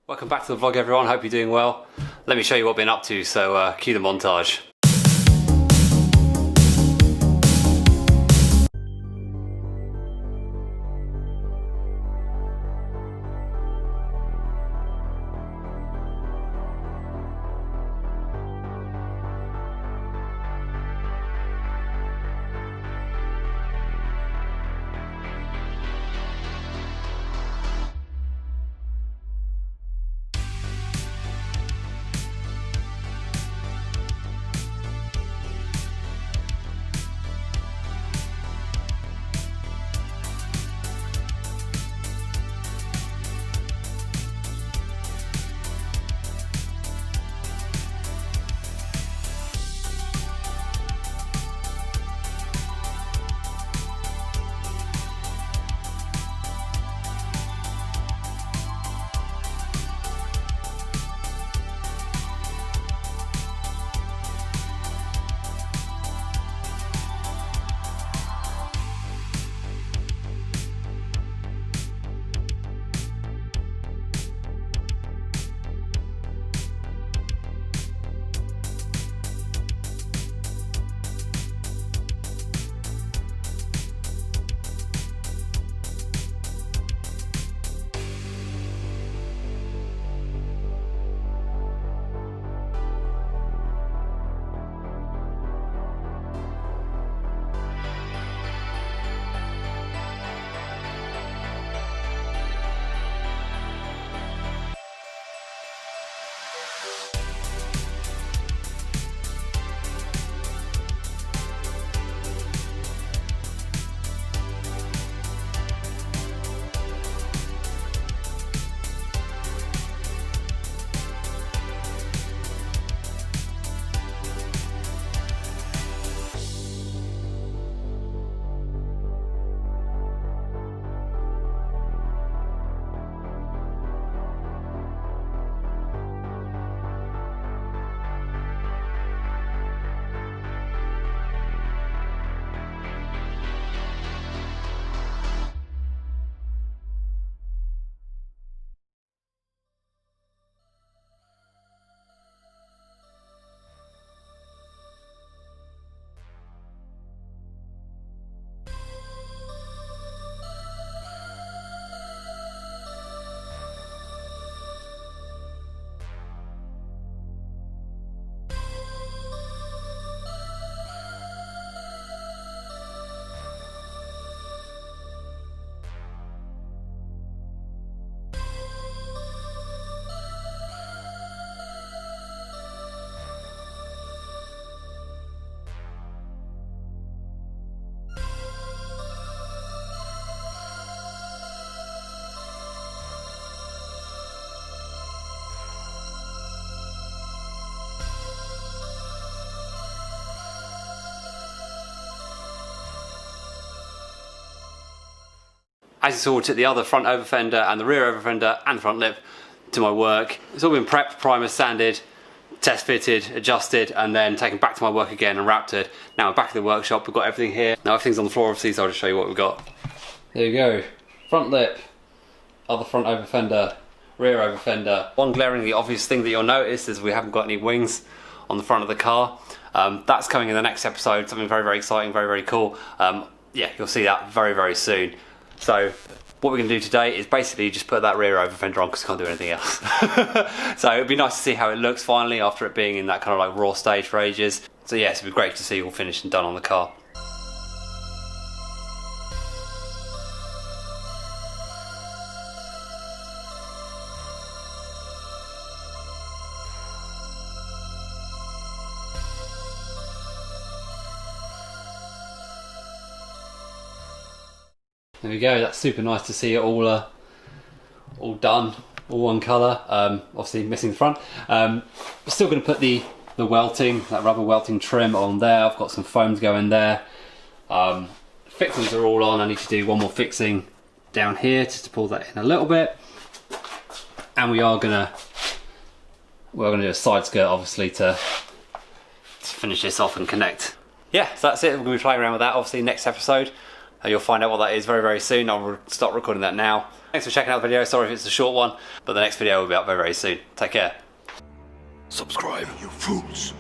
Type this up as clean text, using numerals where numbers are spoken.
Welcome back to the vlog, everyone. Hope you're doing well. Let me show you what I've been up to, so cue the montage. As you saw, took the other front over fender and the rear over fender and the front lip to my work. It's all been prepped, primer, sanded, test fitted, adjusted, and then taken back to my work again and wrapped it. Now we're back at the workshop, we've got everything here. Now everything's on the floor obviously, so I'll just show you what we've got. There you go, front lip, other front over fender, rear over fender. One glaringly obvious thing that you'll notice is we haven't got any wings on the front of the car. That's coming in the next episode, something very, very exciting, very, very cool. Yeah, you'll see that very, very soon. So what we're going to do today is basically just put that rear over fender on because we can't do anything else. So it'd be nice to see how it looks finally after it being in that kind of like raw stage for ages. So yeah, it'd be great to see all finished and done on the car. There we go, that's super nice to see it all done, all one colour, obviously missing the front. We're still going to put the welting, that rubber welting trim on there. I've got some foam to go in there. Fixings are all on. I need to do one more fixing down here just to pull that in a little bit. And we're gonna do a side skirt obviously to finish this off and connect. Yeah, so that's it. We're going to be playing around with that obviously next episode. You'll find out what that is very, very soon. I'll start recording that now. Thanks for checking out the video. Sorry if it's a short one, but the next video will be up very, very soon. Take care. Subscribe, you fools.